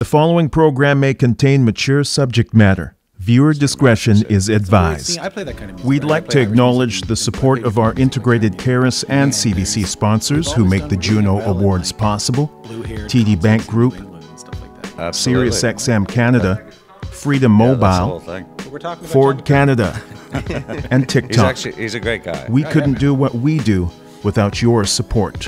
The following program may contain mature subject matter. Viewer discretion is advised. We'd like to acknowledge the support of our integrated Caris and CBC sponsors who make the Juno Awards possible: TD Bank Group, SiriusXM Canada, Freedom Mobile, Ford Canada, and TikTok. He's a great guy. We couldn't do what we do without your support.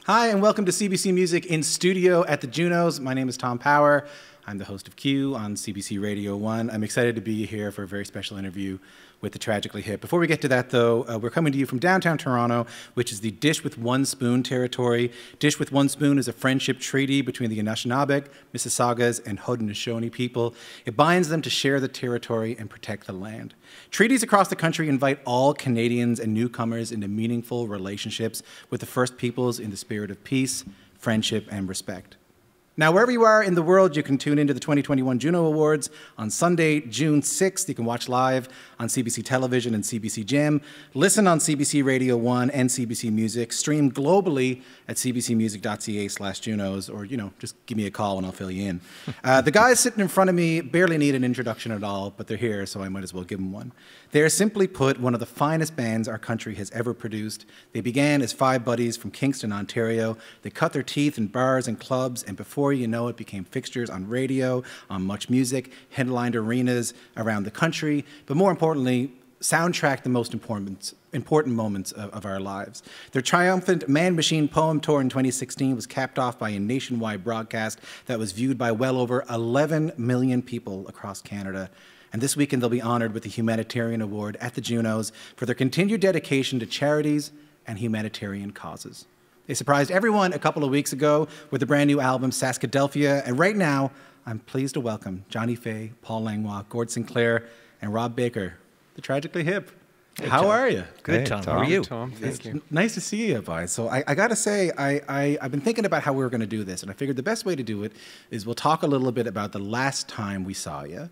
Hi, and welcome to CBC Music in studio at the Junos. My name is Tom Power. I'm the host of Q on CBC Radio 1. I'm excited to be here for a very special interview with the Tragically Hip. Before we get to that, though, we're coming to you from downtown Toronto, which is the Dish with One Spoon territory. Dish with One Spoon is a friendship treaty between the Anishinaabeg, Mississaugas, and Haudenosaunee people. It binds them to share the territory and protect the land. Treaties across the country invite all Canadians and newcomers into meaningful relationships with the First Peoples in the spirit of peace, friendship, and respect. Now, wherever you are in the world, you can tune into the 2021 Juno Awards on Sunday, June 6th. You can watch live on CBC Television and CBC Gem, listen on CBC Radio 1 and CBC Music, stream globally at cbcmusic.ca/Junos, or, just give me a call and I'll fill you in. The guys sitting in front of me barely need an introduction at all, but they're here, so I might as well give them one. They are, simply put, one of the finest bands our country has ever produced. They began as five buddies from Kingston, Ontario. They cut their teeth in bars and clubs, and before you know it, became fixtures on radio, on Much Music, headlined arenas around the country, but more importantly, soundtracked the most important moments of our lives. Their triumphant Man Machine Poem Tour in 2016 was capped off by a nationwide broadcast that was viewed by well over 11 million people across Canada. And this weekend, they'll be honored with the Humanitarian Award at the Junos for their continued dedication to charities and humanitarian causes. They surprised everyone a couple of weeks ago with the brand new album, Saskadelphia, and right now, I'm pleased to welcome Johnny Fay, Paul Langlois, Gord Sinclair, and Rob Baker, the Tragically Hip. Hey, How Tom. are you? Good, Tom. How are you? Tom, thank you. Nice to see you, guys. So I got to say, I've been thinking about how we were going to do this, and I figured the best way to do it is we'll talk a little bit about the last time we saw you.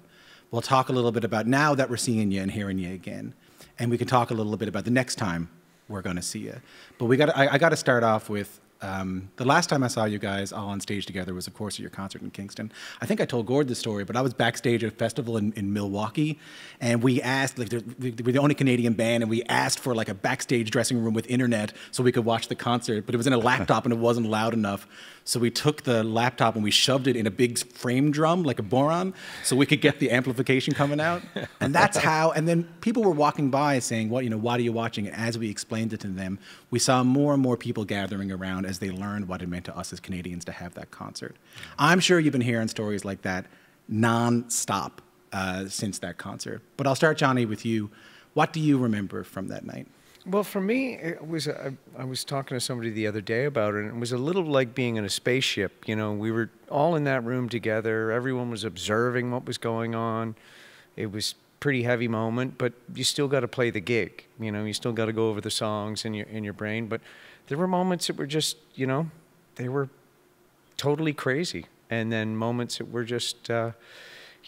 We'll talk a little bit about now that we're seeing you and hearing you again, and we can talk a little bit about the next time we're going to see you. But I got to start off with the last time I saw you guys all on stage together was, of course, at your concert in Kingston. I think I told Gord the story, but I was backstage at a festival in Milwaukee, and we asked, we're the only Canadian band, and we asked for like a backstage dressing room with internet so we could watch the concert, but it was in a laptop and it wasn't loud enough. So we took the laptop and we shoved it in a big frame drum, like a boron, so we could get the amplification coming out. And that's how, and then people were walking by saying, why are you watching it? As we explained it to them, we saw more and more people gathering around as they learned what it meant to us as Canadians to have that concert. I'm sure you've been hearing stories like that non-stop since that concert. But I'll start, Johnny, with you. What do you remember from that night? Well, for me, it was. I was talking to somebody the other day about it, and it was a little like being in a spaceship. We were all in that room together. Everyone was observing what was going on. It was a pretty heavy moment, but you still got to play the gig. You still got to go over the songs in your brain. But there were moments that were just, they were totally crazy, and then moments that were just.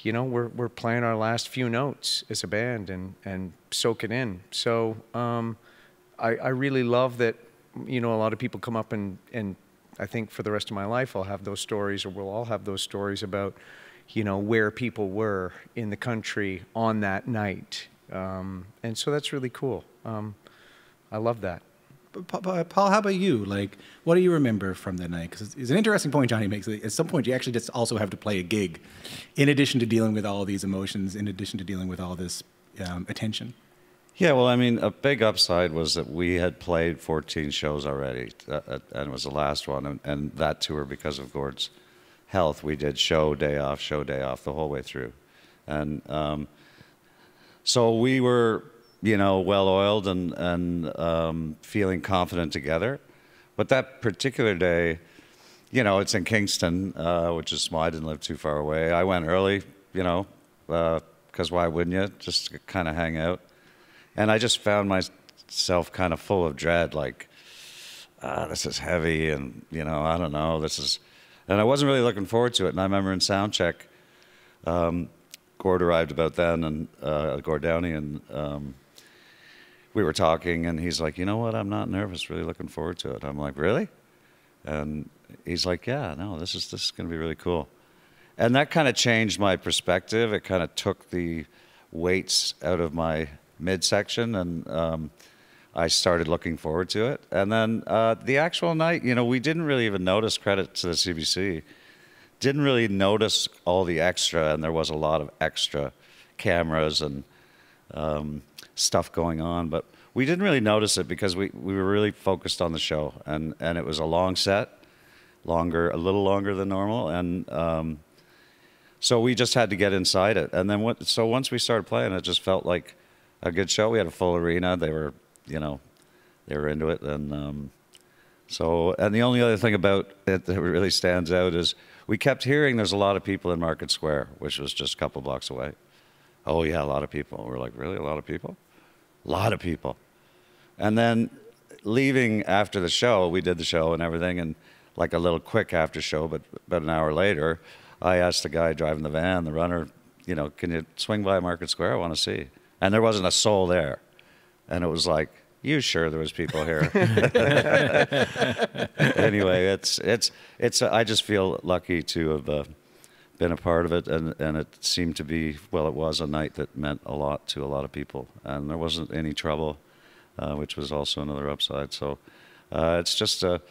We're playing our last few notes as a band and soak it in. So I really love that, a lot of people come up and I think for the rest of my life I'll have those stories, or we'll all have those stories about, where people were in the country on that night. And so that's really cool. I love that. Paul, how about you? What do you remember from that night? Because it's an interesting point Johnny makes. At some point, you actually just also have to play a gig, in addition to dealing with all of these emotions, in addition to dealing with all this attention. Yeah, well, I mean, a big upside was that we had played 14 shows already, and it was the last one. And that tour, because of Gord's health, we did show, day off, the whole way through. And so we were, well-oiled and feeling confident together. But that particular day, it's in Kingston, which is small. I didn't live too far away. I went early, because why wouldn't you? Just to kind of hang out. And I just found myself kind of full of dread, this is heavy, and, I don't know, and I wasn't really looking forward to it. And I remember in sound check, Gord arrived about then, and Gord Downie, and we were talking, and he's like, you know what, I'm not nervous, really looking forward to it. I'm like, really? And he's like, yeah, no, this is going to be really cool. And that kind of changed my perspective. It kind of took the weights out of my midsection, and I started looking forward to it. And then the actual night, you know, we didn't really even notice, credit to the CBC, didn't really notice all the extra, and there was a lot of extra cameras and stuff going on, but we didn't really notice it because we were really focused on the show, and it was a long set, a little longer than normal, and so we just had to get inside it. And then so once we started playing, it just felt like a good show. We had a full arena. They were, you know, they were into it, and and the only other thing about it that really stands out is we kept hearing there's a lot of people in Market Square, which was just a couple blocks away. Oh yeah, a lot of people. We're like, really, a lot of people? A lot of people. And then leaving after the show, we did the show and everything, and like a little quick after show, but about an hour later, I asked the guy driving the van, the runner, you know, can you swing by Market Square? I want to see. And there wasn't a soul there. And it was like, you sure there was people here? Anyway, I just feel lucky to have been a part of it, and it seemed to be, well, it was a night that meant a lot to a lot of people, and there wasn't any trouble, which was also another upside. So it's just a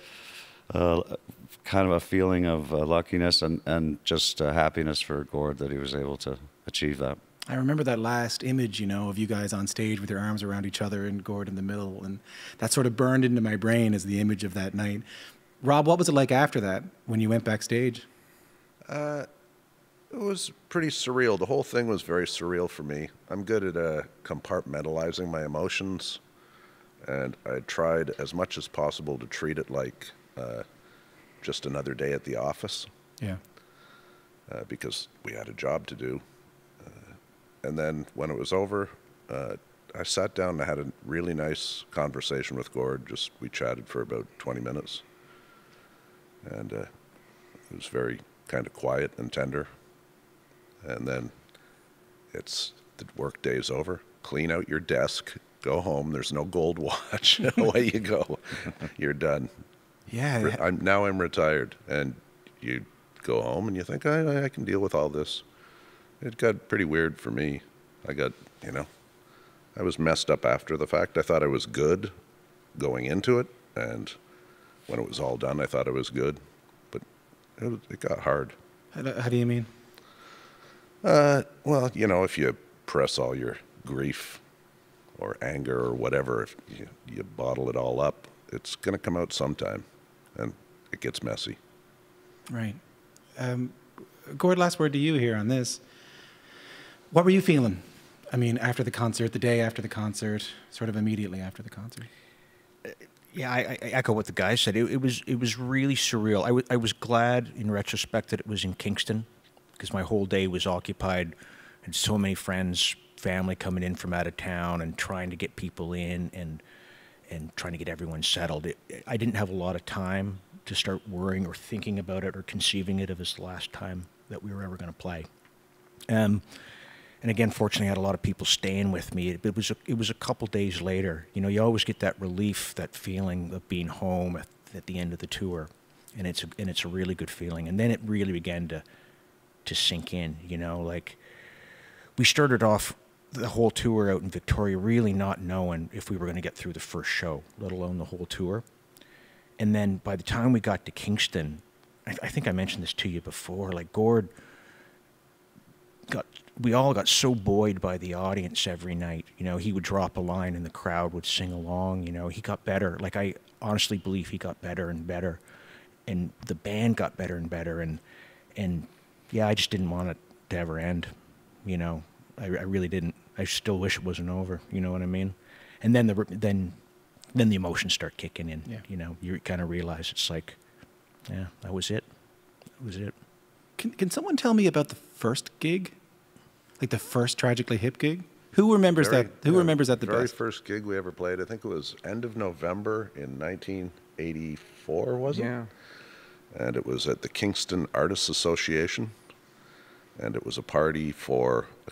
kind of a feeling of luckiness and just happiness for Gord that he was able to achieve that. I remember that last image, you know, of you guys on stage with your arms around each other and Gord in the middle, and that sort of burned into my brain as the image of that night. Rob, what was it like after that when you went backstage? It was pretty surreal. The whole thing was very surreal for me. I'm good at compartmentalizing my emotions, and I tried as much as possible to treat it like just another day at the office. Yeah. Because we had a job to do. And then when it was over, I sat down and I had a really nice conversation with Gord. We chatted for about 20 minutes. And it was very kind of quiet and tender. And then the work day's over. Clean out your desk, go home. There's no gold watch. Away you go. You're done. Yeah. Now I'm retired. And you go home and you think, I can deal with all this. It got pretty weird for me. I was messed up after the fact. I thought I was good going into it. And when it was all done, I thought I was good. But it got hard. How do you mean? Well, if you press all your grief or anger or whatever, if you bottle it all up, it's going to come out sometime, and it gets messy. Right. Gord, last word to you here on this. What were you feeling? I mean, after the concert, the day after the concert, sort of immediately after the concert? Yeah, I echo what the guy said. It was really surreal. I was glad in retrospect that it was in Kingston, because my whole day was occupied. I had so many friends, family coming in from out of town and trying to get people in and trying to get everyone settled. I didn't have a lot of time to start worrying or thinking about it or conceiving it as the last time that we were ever going to play. And again, fortunately, I had a lot of people staying with me. It was a couple days later. You always get that relief, that feeling of being home at the end of the tour, and it's a really good feeling. And then it really began to sink in. Like we started off the whole tour out in Victoria, really not knowing if we were going to get through the first show, let alone the whole tour. And then by the time we got to Kingston, I think I mentioned this to you before. Like Gord we all got so buoyed by the audience every night. He would drop a line and the crowd would sing along. He got better. Like, I honestly believe he got better and better. And the band got better and better. And yeah, I just didn't want it to ever end. I really didn't. I still wish it wasn't over. You know what I mean? And then the emotions start kicking in. Yeah. You kind of realize it's like, yeah, that was it. That was it. Can someone tell me about the first gig? Like the first Tragically Hip gig? Who remembers that? Who remembers that the very best? Very first gig we ever played, I think it was end of November in 1984, was it? Yeah. And it was at the Kingston Artists Association. And it was a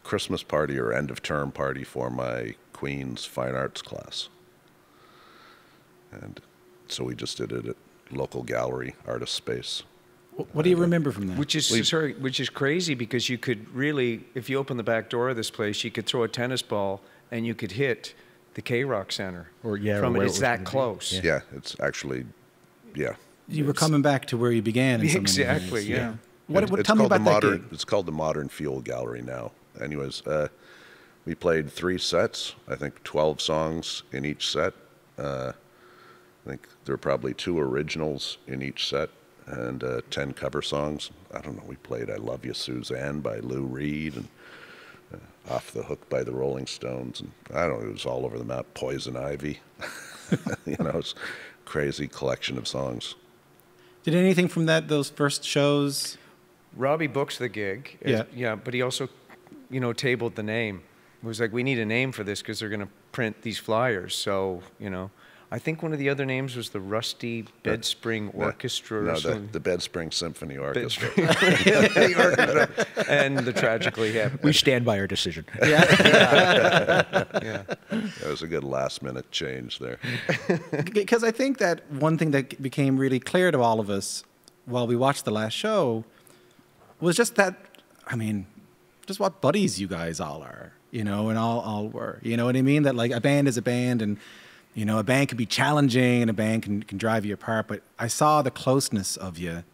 Christmas party or end of term party for my Queen's fine arts class. And so we just did it at local gallery, artist space. What do you remember from that? Which is crazy, because you could really, if you open the back door of this place, you could throw a tennis ball and you could hit the K-Rock Center. From it. It's that close. Yeah, it's actually, yeah. You were coming back to where you began. In so many Exactly, ways. yeah. Tell me about that gig. It's called the Modern Fuel Gallery now. Anyways, we played 3 sets, I think 12 songs in each set. I think there were probably 2 originals in each set and 10 cover songs. I don't know, we played I Love You, Suzanne by Lou Reed and Off the Hook by the Rolling Stones. And I don't know, it was all over the map. Poison Ivy. You know, it's a crazy collection of songs. Did anything from those first shows? Robbie books the gig. Yeah, but he also, tabled the name. It was like, we need a name for this because they're going to print these flyers. So, I think one of the other names was the Rusty Bedspring Orchestra. No, the Bedspring Symphony Orchestra. And the Tragically Hip. We stand by our decision. Yeah. That was a good last-minute change there. Because I think that one thing that became really clear to all of us while we watched the last show was just that, just what buddies you guys all are, and all were. You know what I mean? That, like, a band is a band, and a band can be challenging and a band can drive you apart, but I saw the closeness of you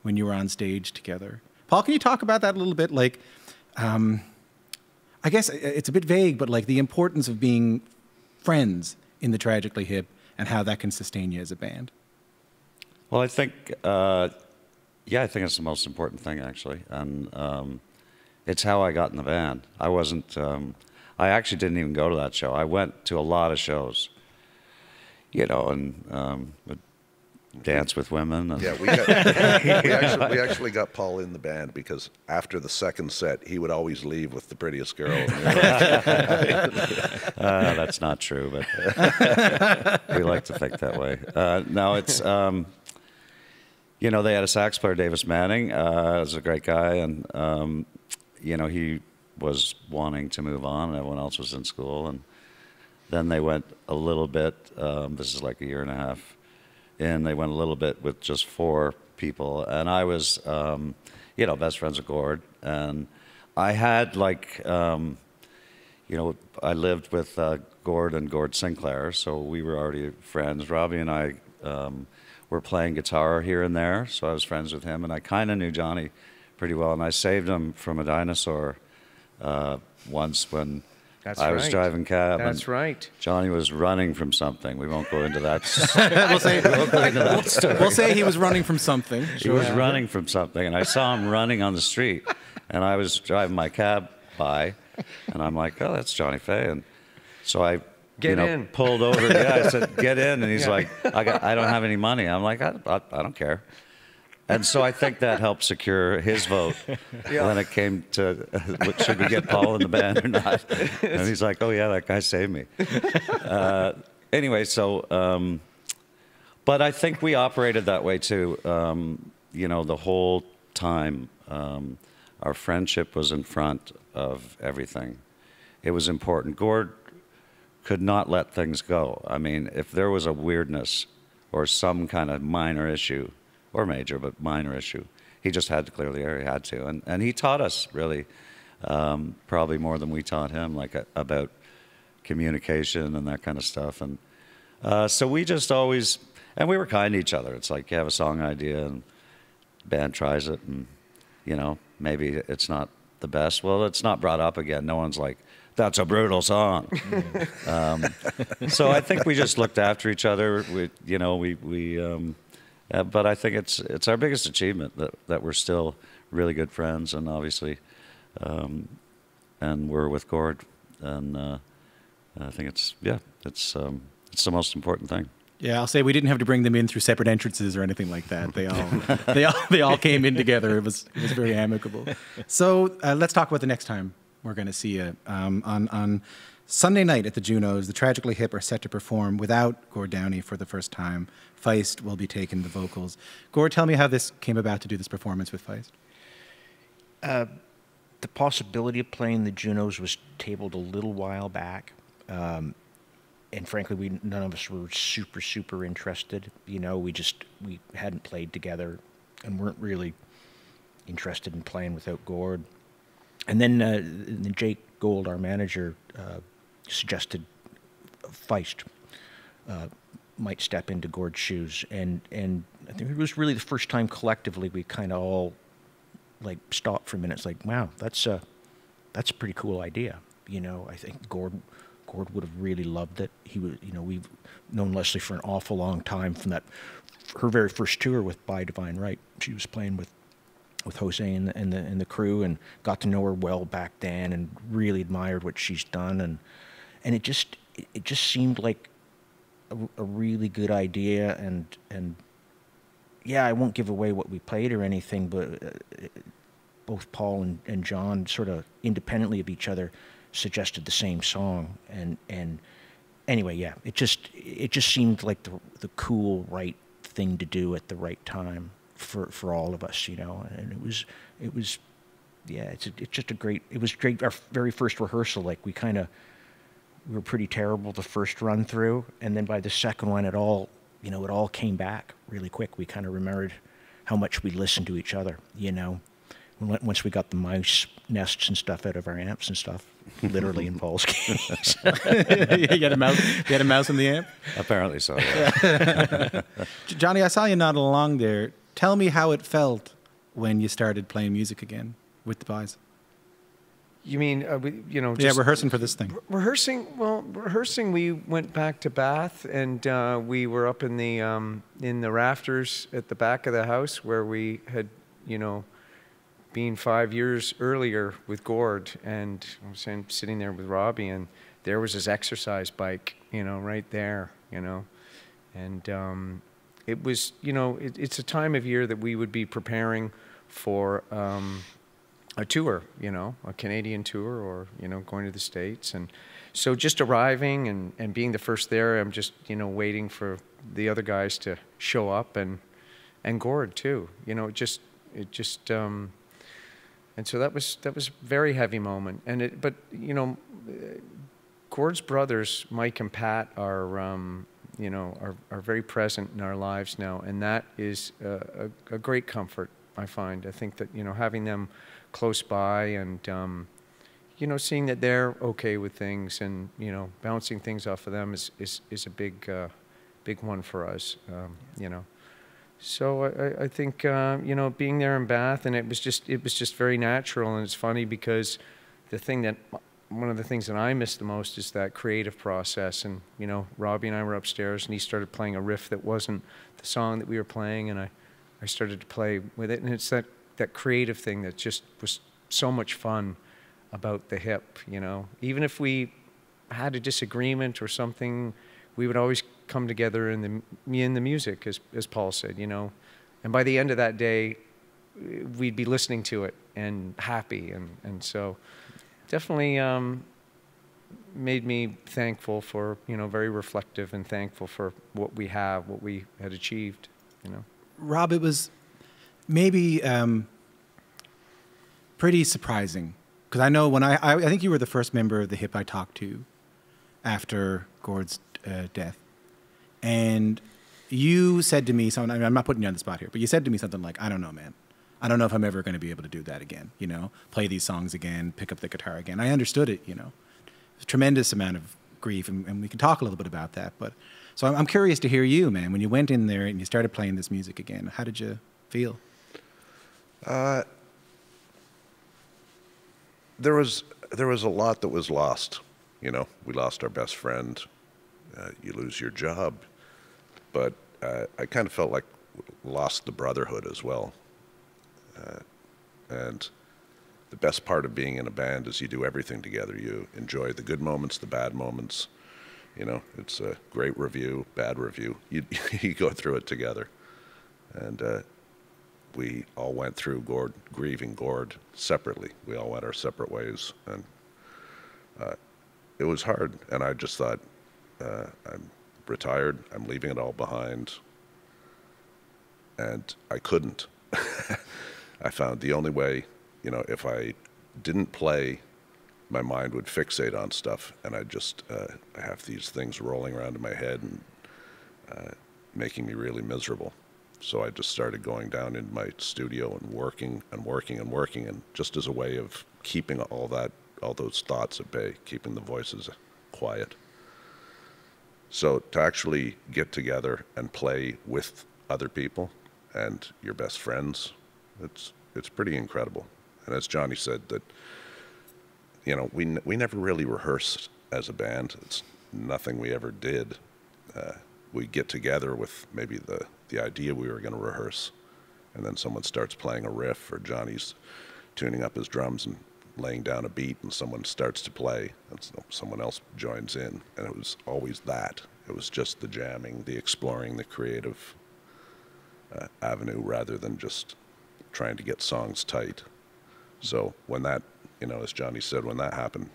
when you were on stage together. Paul, can you talk about that a little bit? Like, I guess it's a bit vague, but like the importance of being friends in the Tragically Hip and how that can sustain you as a band. Well, I think, I think it's the most important thing, actually. And it's how I got in the band. I actually didn't even go to that show. I went to a lot of shows. And would dance with women. And Yeah, we actually got Paul in the band because after the second set, he would always leave with the prettiest girl. That's not true, but we like to think that way. No, it's, they had a sax player, Davis Manning. Was a great guy, and, he was wanting to move on, and everyone else was in school, and then they went a little bit, this is like a year and a half in, they went a little bit with just 4 people. And I was, best friends with Gord. And I had I lived with Gord and Gord Sinclair, so we were already friends. Robbie and I were playing guitar here and there, so I was friends with him. And I kind of knew Johnny pretty well, and I saved him from a dinosaur once when I was driving cab. That's right. Johnny was running from something. We won't go into that. We'll say he was running from something. He was running from something, and I saw him running on the street. And I was driving my cab by, and I'm like, oh, that's Johnny Fay. And so I pulled over. Yeah, I said, get in. And he's like, I don't have any money. I'm like, I don't care. And so I think that helped secure his vote when it came to, should we get Paul in the band or not? And he's like, oh, yeah, that guy saved me. Anyway, so, but I think we operated that way, too. The whole time, our friendship was in front of everything. It was important. Gord could not let things go. I mean, if there was a weirdness or some kind of minor issue, or major, but minor issue, he just had to clear the air. He had to. And he taught us, really, probably more than we taught him, about communication and that kind of stuff. And so we just always, and we were kind to each other. It's like you have a song idea and the band tries it and, maybe it's not the best. Well, it's not brought up again. No one's like, that's a brutal song. So I think we just looked after each other. But I think it's our biggest achievement that we're still really good friends, and obviously, and we're with Gord, and I think it's the most important thing. Yeah, I'll say we didn't have to bring them in through separate entrances or anything like that. They all came in together. It was very amicable. So let's talk about the next time we're going to see you on Sunday night at the Junos. The Tragically Hip are set to perform without Gord Downie for the first time. Feist will be taking the vocals. Gord, tell me how this came about to do this performance with Feist. The possibility of playing the Junos was tabled a little while back. And frankly, none of us were super interested. You know, we hadn't played together and weren't really interested in playing without Gord. And then Jake Gold, our manager, suggested Feist might step into Gord's shoes. And I think it was really the first time collectively we kind of all like stopped for a minute. It's like, wow, that's a pretty cool idea. You know, I think Gord would have really loved it. He would, you know, we've known Leslie for an awful long time from her very first tour with By Divine Right. She was playing with Jose and the crew, and got to know her well back then, and really admired what she's done, and it just seemed like a really good idea, and yeah, I won't give away what we played or anything, but both Paul and John sort of independently of each other suggested the same song, and anyway, yeah, it just seemed like the cool right thing to do at the right time for all of us, you know. And it was yeah, it's just it was great. Our very first rehearsal, like we were pretty terrible the first run through, and then by the second one it all came back really quick. We kind of remembered how much we listened to each other, you know. Once we got the mouse nests and stuff out of our amps and stuff, literally in Paul's case. You had a mouse in the amp? Apparently so, yeah. Johnny, I saw you nod along there. Tell me how it felt when you started playing music again with the boys. You mean, just rehearsing for this thing? Rehearsing, we went back to Bath, and we were up in the rafters at the back of the house where we had, you know, been 5 years earlier with Gord, and I was sitting there with Robbie, and there was his exercise bike, you know, right there, you know, and it was, you know, it's a time of year that we would be preparing for a tour, you know, a Canadian tour, or, you know, going to the States, and so just arriving and being the first there, I'm just, you know, waiting for the other guys to show up, and Gord too, you know, it just. And so that was a very heavy moment, but you know, Gord's brothers, Mike and Pat, are you know, are very present in our lives now, and that is a great comfort, I find. I think that, you know, having them close by, and you know, seeing that they're okay with things, and, you know, bouncing things off of them is a big one for us, you know. So I think, you know, being there in Bath, and it was just very natural. And it's funny because one of the things that I miss the most is that creative process. And, you know, Robbie and I were upstairs, and he started playing a riff that wasn't the song that we were playing, and I started to play with it. And it's that creative thing that just was so much fun about the hip, you know. Even if we had a disagreement or something, we would always come together in the music, as Paul said, you know. And by the end of that day, we'd be listening to it and happy, and so definitely made me thankful for, you know, very reflective and thankful for what we had achieved, you know. Rob, it was maybe pretty surprising, because I know when I think you were the first member of the hip I talked to after Gord's death. And you said to me something, I mean, I'm not putting you on the spot here, but you said to me something like, I don't know, man. I don't know if I'm ever going to be able to do that again, you know, play these songs again, pick up the guitar again. I understood it, you know. It's a tremendous amount of grief, and we can talk a little bit about that. But so I'm curious to hear you, man, when you went in there and you started playing this music again, how did you feel? There was a lot that was lost. You know, we lost our best friend. You lose your job. But I kind of felt like we lost the brotherhood as well. And the best part of being in a band is you do everything together. You enjoy the good moments, the bad moments. You know, it's a great review, bad review. You go through it together. And we all went through grieving Gord separately. We all went our separate ways. And it was hard. And I just thought, I'm retired, I'm leaving it all behind. And I couldn't. I found the only way, you know, if I didn't play my mind would fixate on stuff, and I just I have these things rolling around in my head and making me really miserable. So I just started going down in my studio and working and working and working, and just as a way of keeping all those thoughts at bay, keeping the voices quiet. So to actually get together and play with other people and your best friends, it's pretty incredible. And as Johnny said, that we never really rehearsed as a band. It's nothing we ever did. We get together with maybe the idea we were going to rehearse, and then someone starts playing a riff, or Johnny's tuning up his drums and laying down a beat, and someone starts to play, and someone else joins in, and it was always that. It was just the jamming, the exploring, the creative avenue, rather than just trying to get songs tight. So when that, as Johnny said, when that happened,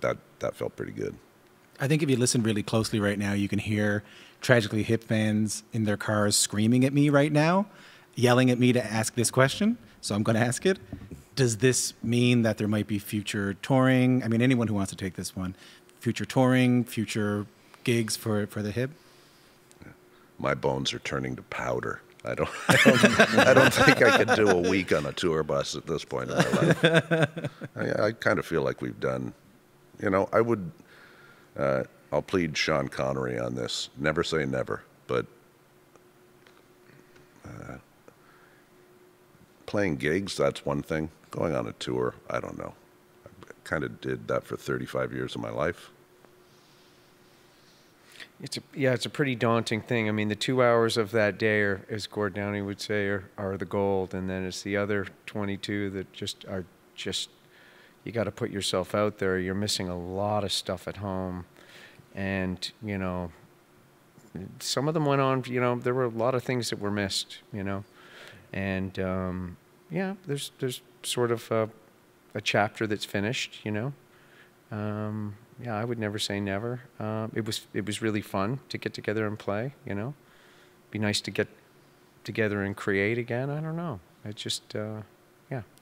that felt pretty good. I think if you listen really closely right now, you can hear Tragically Hip fans in their cars screaming at me right now, yelling at me to ask this question. So I'm going to ask it. Does this mean that there might be future touring? I mean, anyone who wants to take this one. Future touring, future gigs for the Hip? My bones are turning to powder. I don't think I could do a week on a tour bus at this point in my life. I kind of feel like we've done, I would... I'll plead Sean Connery on this. Never say never, but playing gigs, that's one thing. Going on a tour, I don't know. I kind of did that for 35 years of my life. It's a pretty daunting thing. I mean, the 2 hours of that day, as Gord Downie would say, are the gold, and then it's the other 22 that are you got to put yourself out there. You're missing a lot of stuff at home. And, some of them went on, there were a lot of things that were missed, And, there's sort of a chapter that's finished, I would never say never. It was really fun to get together and play, Be nice to get together and create again. I don't know. It just,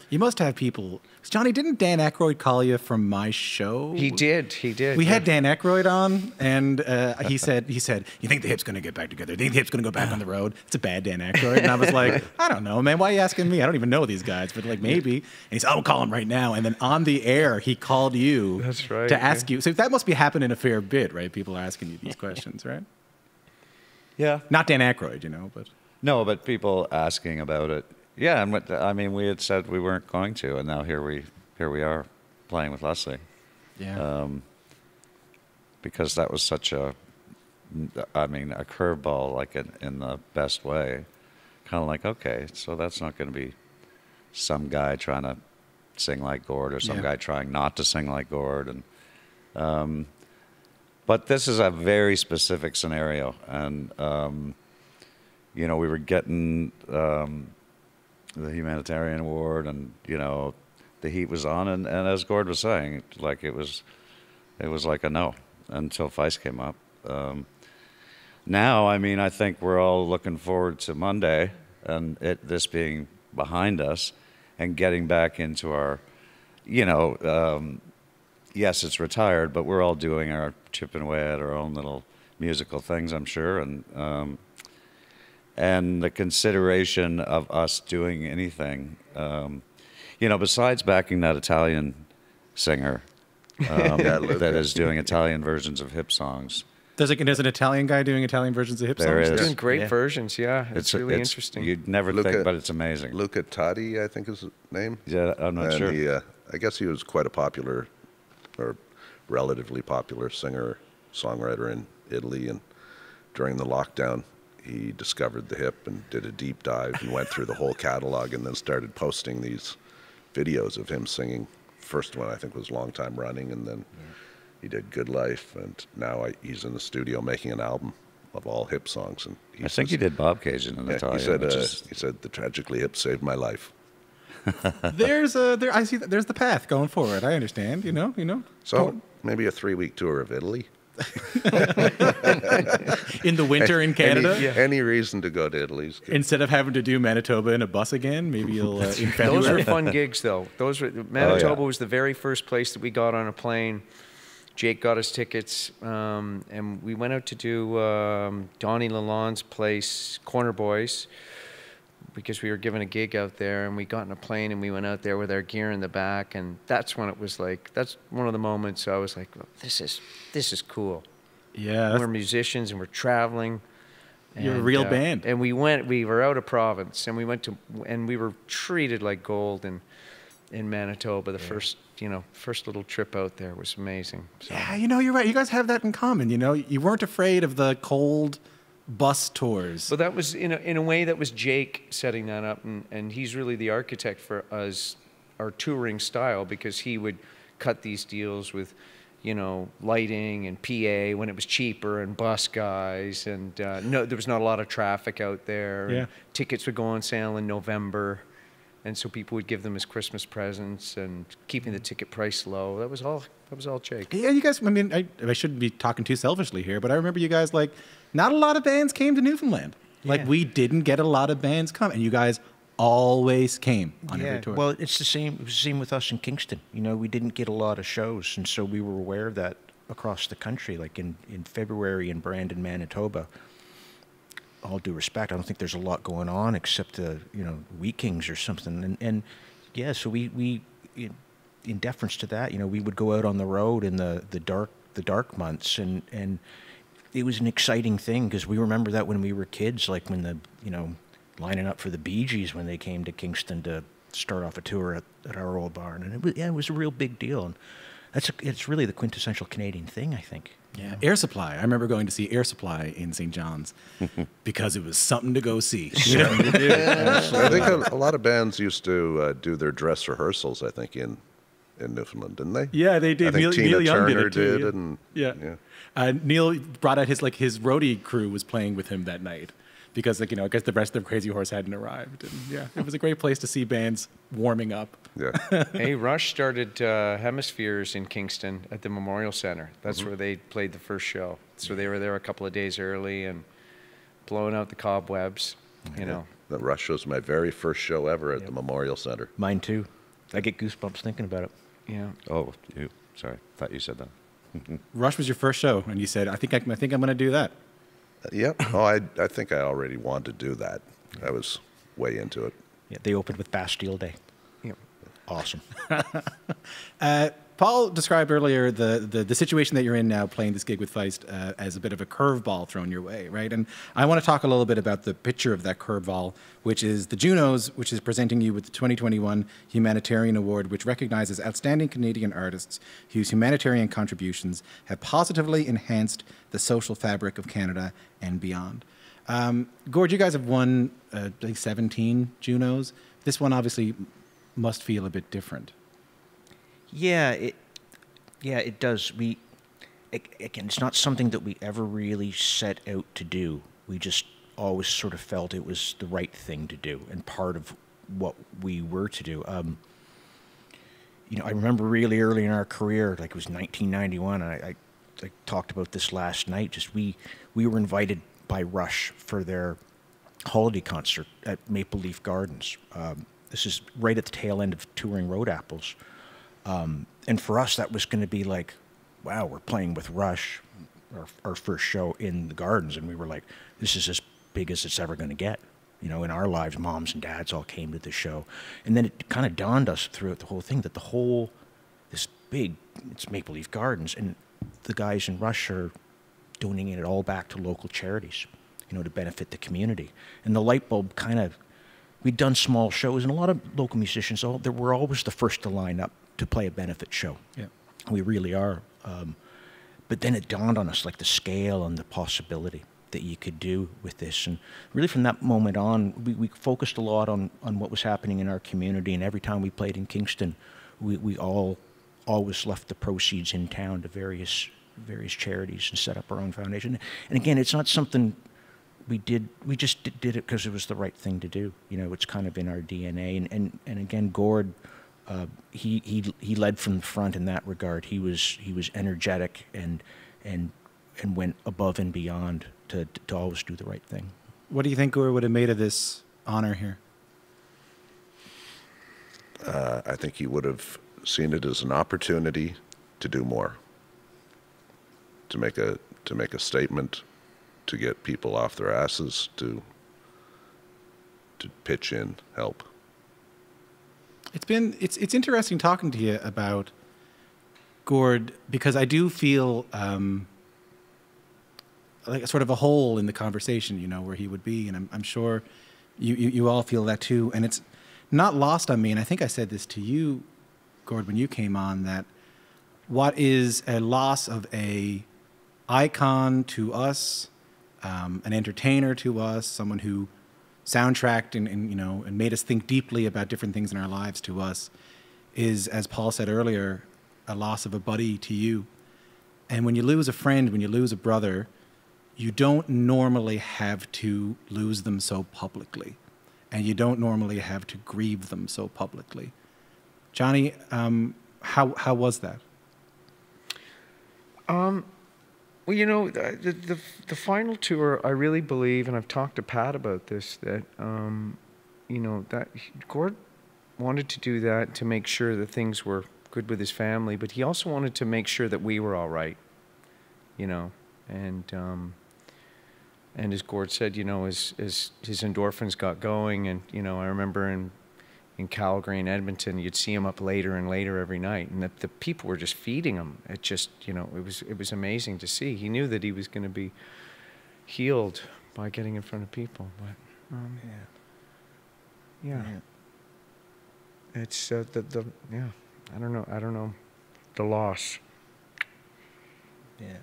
You must have people. Johnny, didn't Dan Aykroyd call you from my show? He did. We had Dan Aykroyd on, and he said, you think the Hip's going to get back together? You think the Hip's going to go back on the road? It's a bad Dan Aykroyd. And I was like, I don't know, man. Why are you asking me? I don't even know these guys, but maybe. And he said, I'll call him right now. And then on the air, he called you. That's right, to ask you. So that must be happening a fair bit, right? People are asking you these questions, right? Yeah. Not Dan Aykroyd, but. No, but people asking about it. Yeah, and we had said we weren't going to, and now here we are playing with Leslie. Yeah. Because that was such a curveball, like in the best way. Kind of like, okay, so that's not going to be some guy trying to sing like Gord, or some guy trying not to sing like Gord, and but this is a very specific scenario, and we were getting the Humanitarian Award, and the heat was on, and as Gord was saying, like it was like a no until Feist came up. Now, I think we're all looking forward to Monday and this being behind us and getting back into our, yes, it's retired, but we're all doing our chipping away at our own little musical things, I'm sure, and the consideration of us doing anything, besides backing that Italian singer that is doing Italian versions of hip songs. There's an Italian guy doing Italian versions of hip songs. There is. He's doing great versions, yeah. It's really interesting. You'd never think, but it's amazing. Luca Tatti, I think is his name. Yeah, I'm not sure. He, I guess he was quite a popular, or relatively popular singer-songwriter in Italy, and during the lockdown, he discovered the Hip and did a deep dive and went through the whole catalog, and then started posting these videos of him singing. First one I think was Long Time Running, and then he did Good Life, and now he's in the studio making an album of all Hip songs. And I think he did Bob Cajun in Italian. He said the Tragically Hip saved my life. There's the path going forward. I understand, So maybe a 3-week tour of Italy. in the winter in Canada. Any reason to go to Italy's good. Instead of having to do Manitoba in a bus again, maybe you'll in February. Those were fun gigs, though. Manitoba was the very first place that we got on a plane. Jake got us tickets, and we went out to do Donnie Lalonde's place, Corner Boys, because we were given a gig out there, and we got in a plane and we went out there with our gear in the back, and that's when it was like, that's one of the moments I was like, well, this is cool. Yeah. We're musicians and we're traveling. You're a real band. And we were out of province, and we were treated like gold in Manitoba. The first little trip out there was amazing. So. Yeah, you're right. You guys have that in common. You weren't afraid of the cold bus tours. But that was, in a way, that was Jake setting that up, and he's really the architect for us, our touring style, because he would cut these deals with, lighting and PA when it was cheaper, and bus guys, and no, there was not a lot of traffic out there. Yeah. And tickets would go on sale in November, and so people would give them as Christmas presents, and keeping the ticket price low. That was all Jake. Yeah, you guys, I shouldn't be talking too selfishly here, but I remember you guys, not a lot of bands came to Newfoundland. Yeah. We didn't get a lot of bands come, and you guys always came on every tour. Well, it's the same. It was the same with us in Kingston. We didn't get a lot of shows, and so we were aware of that across the country. Like in February in Brandon, Manitoba. All due respect, I don't think there's a lot going on except Wheat Kings or something. And yeah, so we in deference to that, we would go out on the road in the dark months, and it was an exciting thing because we remember that when we were kids, like when lining up for the Bee Gees when they came to Kingston to start off a tour at our old barn, and it was a real big deal, and it's really the quintessential Canadian thing, I think. Yeah, Air Supply. I remember going to see Air Supply in St. John's because it was something to go see. I think a lot of bands used to do their dress rehearsals, I think, in Newfoundland, didn't they? Yeah, they did. I think Tina Neil Young Turner did it too. did, yeah. and Neil brought out his roadie crew was playing with him that night because I guess the rest of the Crazy Horse hadn't arrived. And yeah, it was a great place to see bands warming up. Yeah. Hey, Rush started Hemispheres in Kingston at the Memorial Center. That's where they played the first show. So they were there a couple of days early and blowing out the cobwebs, The Rush was my very first show ever at the Memorial Center. Mine too. I get goosebumps thinking about it. Yeah. Oh, sorry. Thought you said that. Rush was your first show, and you said, I think I'm going to do that. Yep. Oh, I think I already wanted to do that. I was way into it. Yeah, they opened with Bastille Day. Yep. Awesome. Paul described earlier the situation that you're in now, playing this gig with Feist, as a bit of a curveball thrown your way, right? And I want to talk a little bit about the picture of that curveball, which is the Junos, which is presenting you with the 2021 Humanitarian Award, which recognizes outstanding Canadian artists whose humanitarian contributions have positively enhanced the social fabric of Canada and beyond. Gord, you guys have won, I think, 17 Junos. This one obviously must feel a bit different. Yeah, it does. Again, it's not something that we ever really set out to do. We just always sort of felt it was the right thing to do and part of what we were to do. I remember really early in our career, like it was 1991. I talked about this last night. Just we were invited by Rush for their holiday concert at Maple Leaf Gardens. This is right at the tail end of touring Road Apples. And for us, that was going to be like, wow, we're playing with Rush, our first show in the Gardens. And we were like, this is as big as it's ever going to get. In our lives, moms and dads all came to the show. And then it kind of dawned us throughout the whole thing that it's Maple Leaf Gardens. And the guys in Rush are donating it all back to local charities, to benefit the community. And the light bulb we'd done small shows, and a lot of local musicians, we're always the first to line up to play a benefit show. Yeah. We really are. But then it dawned on us, like the scale and the possibility that you could do with this. And really from that moment on, we focused a lot on what was happening in our community. And every time we played in Kingston, we always left the proceeds in town to various charities and set up our own foundation. And again, it's not something we did. We just did it because it was the right thing to do. It's kind of in our DNA. And again, Gord, he led from the front in that regard. He was energetic and and went above and beyond to always do the right thing. What do you think Gord would have made of this honor here? I think he would have seen it as an opportunity to do more, to make a statement, to get people off their asses, to pitch in, help. It's interesting talking to you about Gord, because I do feel like a sort of a hole in the conversation, you know, where he would be, and I'm sure you all feel that too. And it's not lost on me, and I think I said this to you, Gord, when you came on, that what is a loss of a icon to us, an entertainer to us, someone who soundtracked and you know, and made us think deeply about different things in our lives to us, is, as Paul said earlier, a loss of a buddy to you. And when you lose a friend, when you lose a brother, you don't normally have to lose them so publicly, and you don't normally have to grieve them so publicly. Johnny, how was that? Well, you know, the final tour, I really believe, and I've talked to Pat about this, that, you know, that Gord wanted to do that to make sure that things were good with his family, but he also wanted to make sure that we were all right, you know, and as Gord said, you know, as his endorphins got going, and, you know, I remember in Calgary and Edmonton, you'd see him up later and later every night, and the people were just feeding him. It just, you know, it was amazing to see. He knew that he was going to be healed by getting in front of people, but yeah. It's yeah, I don't know, the loss. Yeah,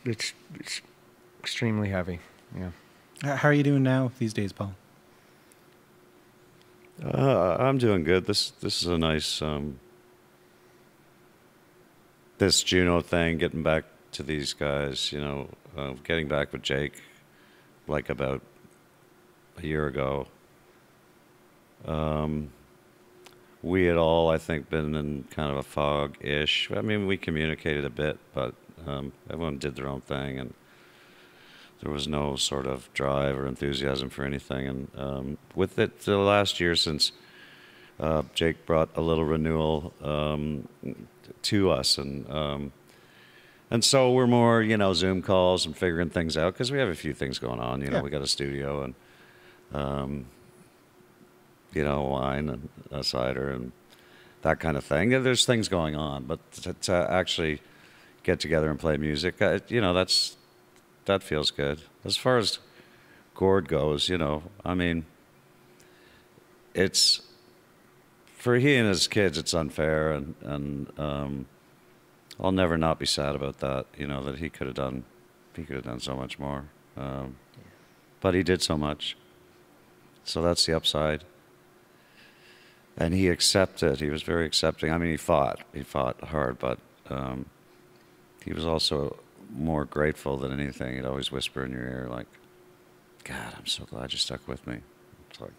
it's extremely heavy. Yeah. How are you doing now these days, Paul? I'm doing good. This is a nice this Juno thing, getting back to these guys, you know, getting back with Jake like about a year ago. We had all, I think, been in kind of a fog-ish. I mean, we communicated a bit, but everyone did their own thing, and there was no sort of drive or enthusiasm for anything. And with it, the last year since Jake brought a little renewal to us, and so we're more, you know, Zoom calls and figuring things out, because we have a few things going on. You know, we got a studio and you know, wine and a cider and that kind of thing. There's things going on, but to actually get together and play music, you know, that feels good. As far as Gord goes, you know, I mean, it's, for he and his kids, it's unfair, and I'll never not be sad about that, you know, that he could have done so much more. But he did so much. So that's the upside. And he accepted, he was very accepting. I mean, he fought hard, but he was also more grateful than anything. He'd always whisper in your ear, like, God, I'm so glad you stuck with me. It's like,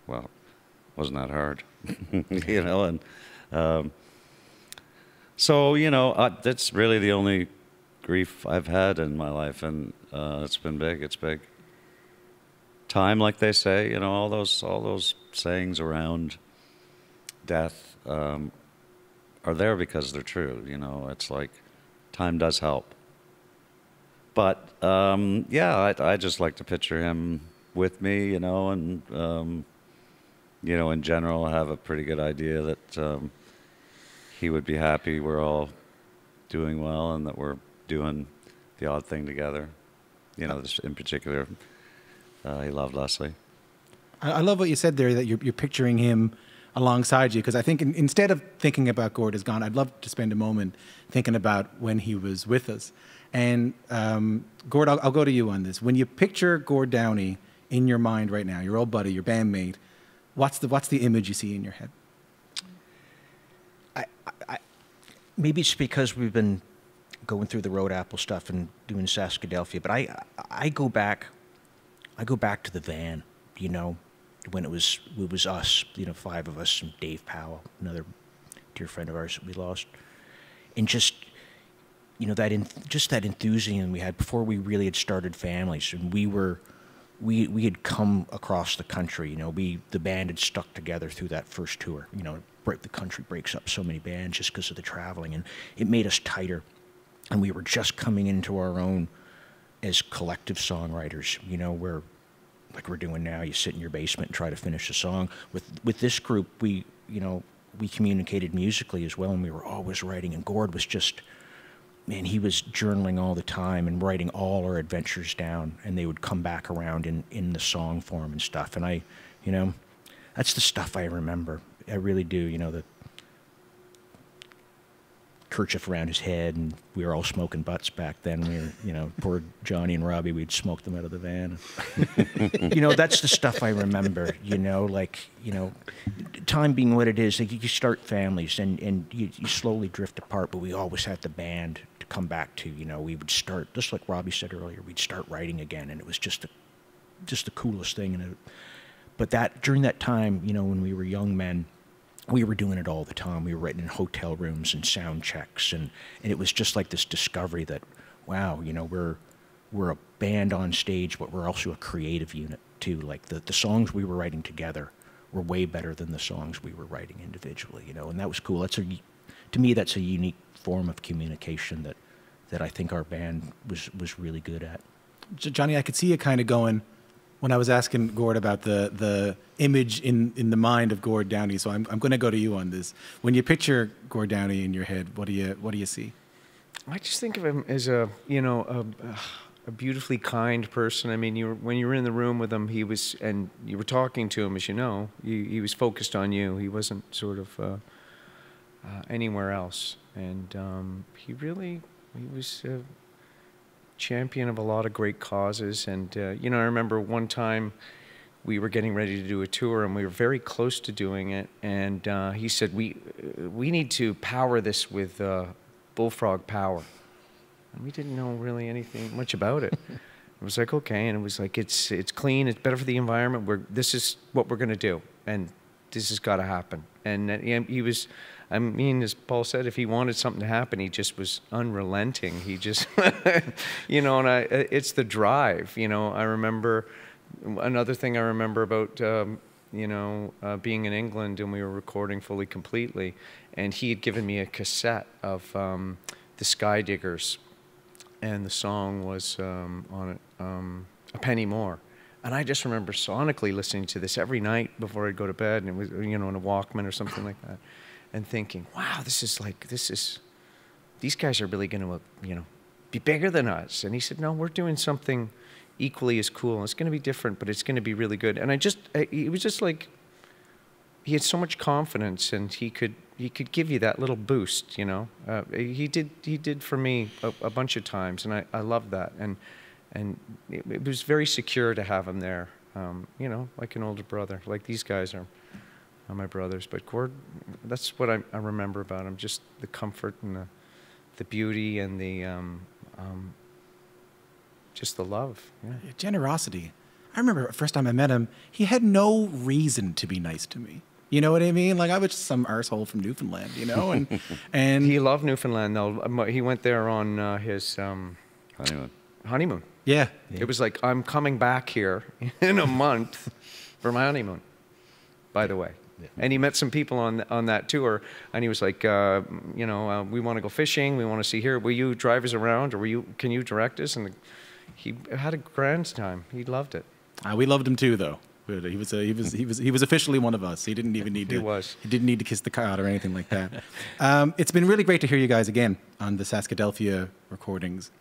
well, wasn't that hard? You know, and so, you know, that's really the only grief I've had in my life, and it's been big. It's big. Time, like they say, you know, all those sayings around death are there because they're true. You know, it's like time does help. But yeah, I just like to picture him with me, you know, and you know, in general, I have a pretty good idea that he would be happy we're all doing well, and that we're doing the odd thing together. You know, this in particular, he loved Leslie. I love what you said there, that you're picturing him alongside you, because I think instead of thinking about Gord is gone, I'd love to spend a moment thinking about when he was with us. And Gord, I'll go to you on this. When you picture Gord Downie in your mind right now, your old buddy, your bandmate, what's the image you see in your head? Maybe it's because we've been going through the Road Apple stuff and doing Saskadelphia, but I go back to the van, you know, when it was us, you know, 5 of us, and Dave Powell, another dear friend of ours that we lost, and just, you know, just that enthusiasm we had before we really had started families, and we had come across the country. You know, the band had stuck together through that first tour. You know, the country breaks up so many bands just because of the traveling, and it made us tighter. And we were just coming into our own as collective songwriters. You know, like we're doing now. You sit in your basement and try to finish a song. With this group, we communicated musically as well, and we were always writing. And Gord was just, man, he was journaling all the time and writing all our adventures down, and they would come back around in the song form and stuff. And that's the stuff I remember. I really do. You know, the kerchief around his head, and we were all smoking butts back then. We were, you know, poor Johnny and Robbie, we'd smoke them out of the van. You know, that's the stuff I remember, you know, like, you know, time being what it is, like you start families and you slowly drift apart, but we always had the band to come back to. You know, we would start, just like Robbie said earlier, we'd start writing again, and it was just the coolest thing. But during that time, you know, when we were young men, we were doing it all the time. We were writing in hotel rooms and sound checks, and it was just like this discovery that, wow, you know, we're a band on stage, but we're also a creative unit too. Like the songs we were writing together were way better than the songs we were writing individually, you know, and that was cool. To me, that's a unique form of communication that I think our band was really good at. Johnny, I could see you kind of going, when I was asking Gord about the image in the mind of Gord Downie, so I'm going to go to you on this. When you picture Gord Downie in your head, what do you see? I just think of him as a beautifully kind person. I mean, when you were in the room with him, and you were talking to him, as you know, he was focused on you. He wasn't sort of anywhere else, and he was champion of a lot of great causes. And you know, I remember one time we were getting ready to do a tour, and we were very close to doing it, and he said, we need to power this with bullfrog power. And we didn't know really anything much about it. It was like, okay, and it was like, it's clean, it's better for the environment, this is what we're going to do, and this has got to happen. And he was, I mean, as Paul said, if he wanted something to happen, he just was unrelenting. He just, you know, and it's the drive, you know. I remember, another thing I remember about, you know, being in England, and we were recording Fully Completely, and he had given me a cassette of the Sky Diggers, and the song was on it, A Penny More. And I just remember sonically listening to this every night before I'd go to bed, and it was, you know, in a Walkman or something like that, and thinking, wow, these guys are really going to, you know, be bigger than us. And he said, no, we're doing something equally as cool. It's going to be different, but it's going to be really good. And it was just like, he had so much confidence, and he could give you that little boost, you know. He did for me a bunch of times, and I loved that. And it was very secure to have him there, you know, like an older brother. Like these guys are my brothers. But Gord, that's what I remember about him, just the comfort and the beauty and the just the love. Yeah. Generosity. I remember the first time I met him, he had no reason to be nice to me. You know what I mean? Like, I was just some arsehole from Newfoundland, you know? And he loved Newfoundland, though. He went there on his honeymoon. Yeah. It was like, I'm coming back here in a month for my honeymoon, by the way. Yeah. And he met some people on that tour, and he was like, you know, we want to go fishing. We want to see here. Will you drive us around, or can you direct us? And he had a grand time. He loved it. We loved him too, though. He was officially one of us. He didn't even need to. He didn't need to kiss the cot or anything like that. It's been really great to hear you guys again on the Saskadelphia recordings.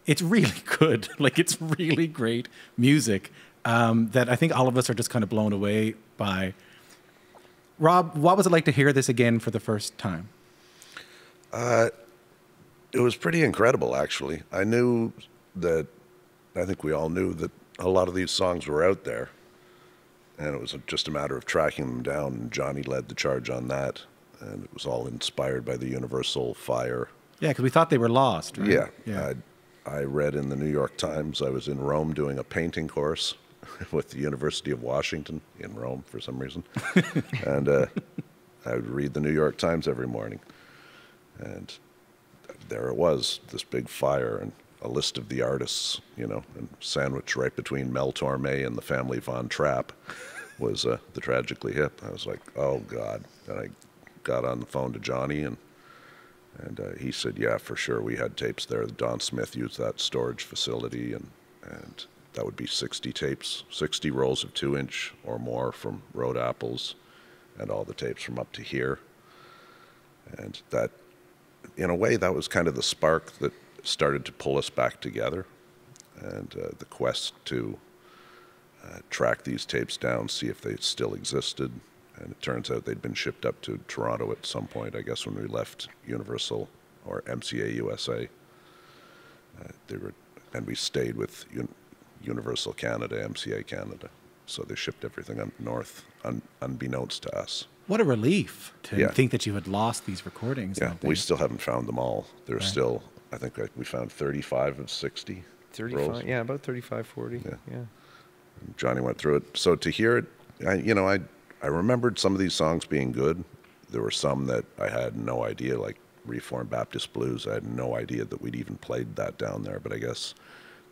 It's really good. Like, it's really great music that I think all of us are just kind of blown away by. Rob, what was it like to hear this again for the first time? It was pretty incredible, actually. I think we all knew that a lot of these songs were out there, and it was just a matter of tracking them down, and Johnny led the charge on that, and it was all inspired by the Universal Fire. Yeah, because we thought they were lost, right? Yeah. I read in the New York Times, I was in Rome doing a painting course with the University of Washington in Rome for some reason, and I would read the New York Times every morning, and there it was, this big fire and a list of the artists, you know, and sandwiched right between Mel Torme and the family Von Trapp was the Tragically Hip. I was like, oh God. And I got on the phone to Johnny, and he said, yeah, for sure, we had tapes there. Don Smith used that storage facility, and that would be 60 tapes, 60 rolls of 2-inch or more from Road Apples, and all the tapes from up to here. And that, in a way, that was kind of the spark that started to pull us back together, and the quest to track these tapes down, see if they still existed. And it turns out they'd been shipped up to Toronto at some point, I guess, when we left Universal or MCA USA. And we stayed with Universal Canada, MCA Canada. So they shipped everything up north, unbeknownst to us. What a relief to think that you had lost these recordings. Yeah, we still haven't found them all. There's still, I think we found 35 of 60. 35, rolls. yeah, about 35, 40. Yeah. And Johnny went through it. So to hear it, I remembered some of these songs being good. There were some that I had no idea, like Reformed Baptist Blues. I had no idea that we'd even played that down there, but I guess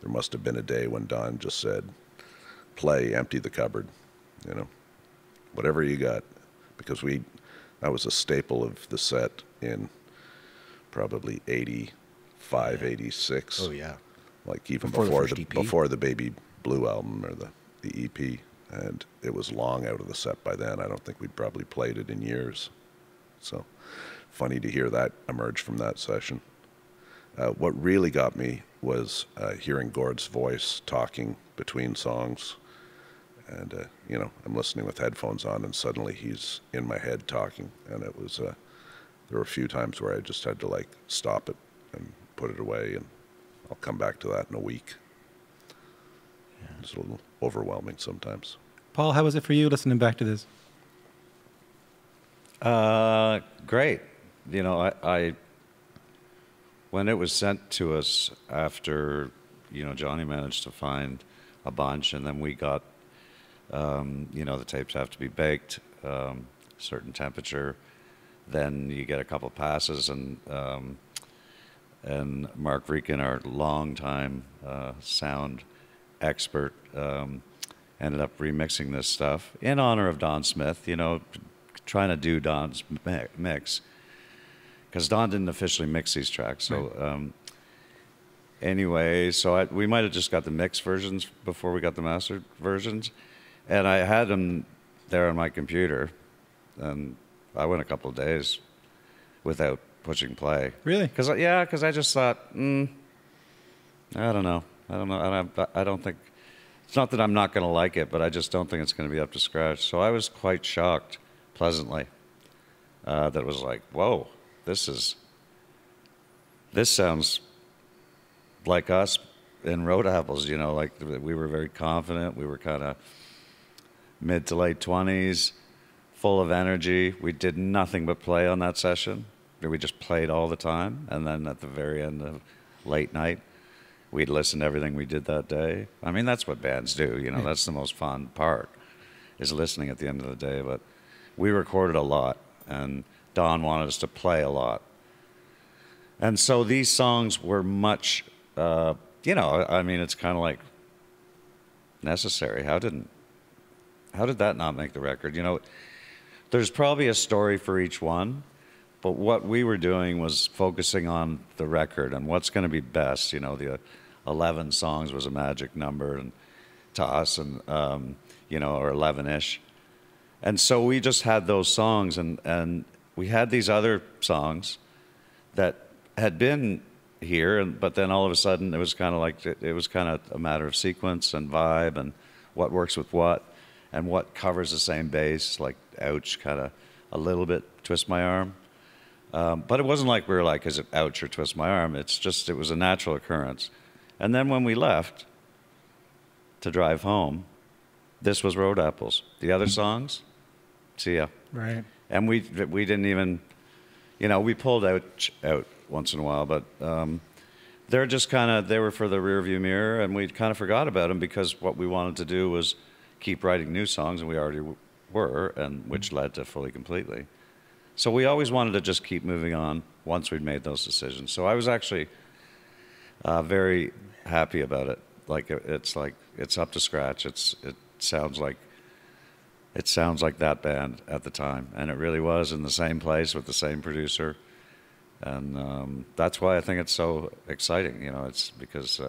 there must have been a day when Don just said, play, empty the cupboard, you know, whatever you got. Because that was a staple of the set in probably 85, 86. Oh, yeah. Like even before the Baby Blue album or the EP. And it was long out of the set by then. I don't think we'd probably played it in years. So funny to hear that emerge from that session. What really got me was hearing Gord's voice talking between songs. And, I'm listening with headphones on, and suddenly he's in my head talking. And it was, there were a few times where I just had to, like, stop it and put it away, and I'll come back to that in a week. Yeah. It's a little overwhelming sometimes. Paul, how was it for you listening back to this? Great. I when it was sent to us after, Johnny managed to find a bunch, and then we got, the tapes have to be baked, certain temperature. Then you get a couple passes, and Mark Vreeken, our longtime sound expert, ended up remixing this stuff in honor of Don Smith, trying to do Don's mix, because Don didn't officially mix these tracks. So anyway, we might have just got the mix versions before we got the mastered versions, and I had them there on my computer, and I went a couple of days without pushing play. Really? Because I just thought, I don't know. I don't think, it's not that I'm not going to like it, but I just don't think it's going to be up to scratch. So I was quite shocked, pleasantly, that it was like, whoa, this sounds like us in Road Apples, like we were very confident. We were kind of mid to late 20s, full of energy. We did nothing but play on that session. We just played all the time. And then at the very end of late night, we'd listen to everything we did that day. I mean, that's what bands do, that's the most fun part, is listening at the end of the day. But we recorded a lot, and Don wanted us to play a lot. And so these songs were much, it's kind of like necessary. How did that not make the record? There's probably a story for each one, but what we were doing was focusing on the record and what's going to be best. The 11 songs was a magic number and to us, and or 11-ish. And so we just had those songs, and we had these other songs that had been here, but then all of a sudden it was kind of a matter of sequence and vibe and what works with what and what covers the same bass, like Ouch, kind of a little bit Twist My Arm. But it wasn't like we were like, is it Ouch or Twist My Arm? It's just, it was a natural occurrence. And then when we left to drive home, this was Road Apples. The other songs, see ya. Right. And we didn't even, we pulled out once in a while, but they're just they were for the rearview mirror, and we kind of forgot about them because what we wanted to do was keep writing new songs, and we already were, and which led to Fully Completely. So we always wanted to just keep moving on once we'd made those decisions. So I was actually very happy about it. Like it's up to scratch. It sounds like that band at the time, and it really was in the same place with the same producer, and that's why I think it's so exciting. You know, it's because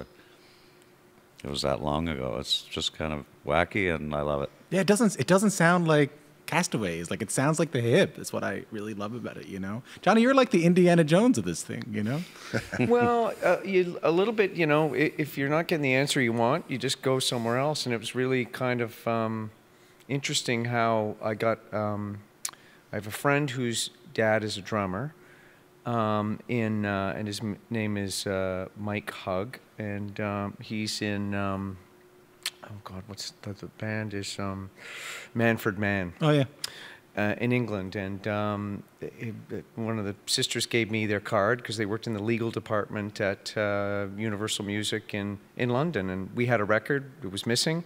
it was that long ago. It's just kind of wacky, and I love it. Yeah, it doesn't sound like Castaways. Like, it sounds like The Hip. That's what I really love about it, you know? Johnny, you're like the Indiana Jones of this thing, you know? Well, a little bit, you know, if you're not getting the answer you want, you just go somewhere else. And it was really kind of interesting how I got, I have a friend whose dad is a drummer, and his name is Mike Hugg, and he's in, oh God, what's the band is Manfred Mann. Oh, yeah. In England, and one of the sisters gave me their card because they worked in the legal department at Universal Music in London, and we had a record. It was missing,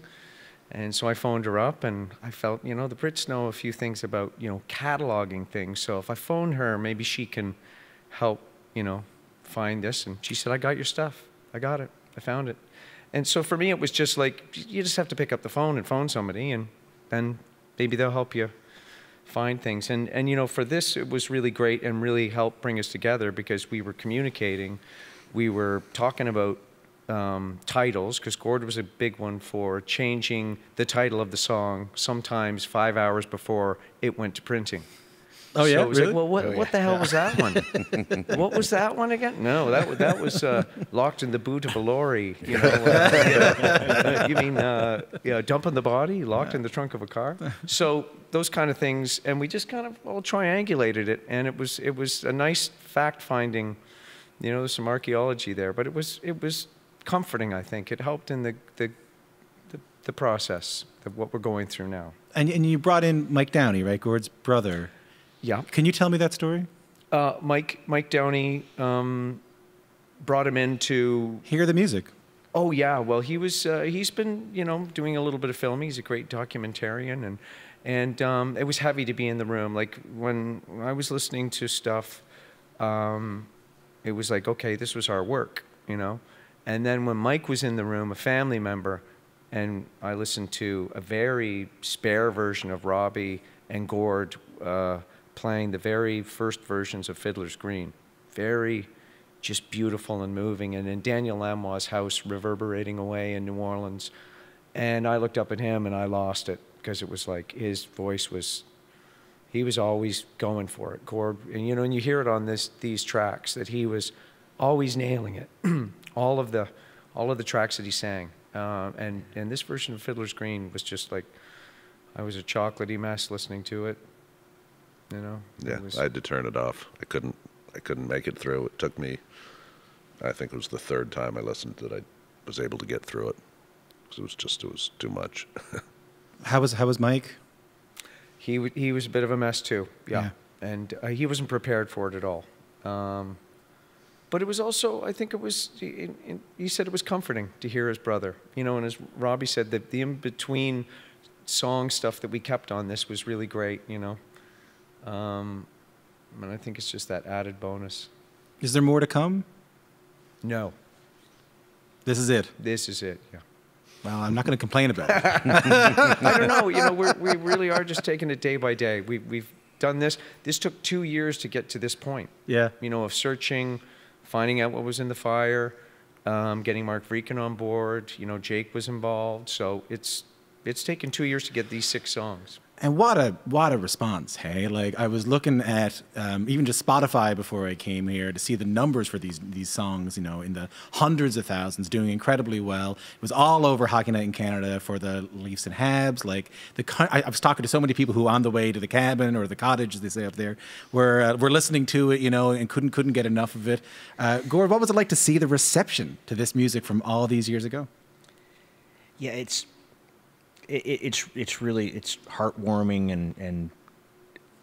and so I phoned her up, and I felt, you know, the Brits know a few things about, you know, cataloging things. So if I phone her, maybe she can help, you know, find this. And she said, "I got your stuff. I got it. I found it." And so for me, it was just like, you just have to pick up the phone and phone somebody, and then maybe they'll help you find things. And you know, for this, it was really great and really helped bring us together because we were communicating. We were talking about titles, because Gord was a big one for changing the title of the song sometimes 5 hours before it went to printing. Oh, yeah? So it was Really? like, well, what the hell was that one? What was that one again? No, that was locked in the boot of a lorry. You know, you mean dumping the body, locked in the trunk of a car? So those kind of things, and we just kind of all triangulated it, and it was a nice fact finding. You know, there's some archaeology there, but it was comforting. I think it helped in the process of what we're going through now. And you brought in Mike Downie, right? Gord's brother. Yeah. Can you tell me that story? Mike Downie brought him in to hear the music. Oh yeah, well he's been, you know, doing a little bit of filming. He's a great documentarian, and it was heavy to be in the room. Like when I was listening to stuff, it was like, okay, this was our work, you know. And then when Mike was in the room, a family member, and I listened to a very spare version of Robbie and Gord playing the very first versions of Fiddler's Green. Very just beautiful and moving. And in Daniel Lanois' house reverberating away in New Orleans. And I looked up at him and I lost it because it was like his voice was, he was always going for it. Gord, and you know, and you hear it on these tracks that he was always nailing it. all of the tracks that he sang. And this version of Fiddler's Green was just like, I was a chocolatey mess listening to it. You know? Yeah, I had to turn it off. I couldn't make it through. It took me, I think it was the third time I listened that I was able to get through it. Because it was too much. How was Mike? He was a bit of a mess too. Yeah. And he wasn't prepared for it at all. But it was also, I think it was, he said it was comforting to hear his brother. You know, and as Robbie said, the in-between song stuff that we kept on this was really great, you know. And I think it's just that added bonus. Is there more to come? No. This is it? This is it, yeah. Well, I'm not going to complain about it. I don't know. You know, we really are just taking it day by day. We've done this. This took 2 years to get to this point. Yeah. You know, of searching, finding out what was in the fire, getting Mark Vreeken on board. You know, Jake was involved. So it's taken 2 years to get these 6 songs. And what a response, hey? Like, I was looking at even just Spotify before I came here to see the numbers for these songs, you know, in the hundreds of thousands, doing incredibly well. It was all over Hockey Night in Canada for the Leafs and Habs. Like, I was talking to so many people who on the way to the cabin or the cottage, as they say up there, were listening to it, you know, and couldn't get enough of it. Gord, what was it like to see the reception to this music from all these years ago? Yeah, it's really heartwarming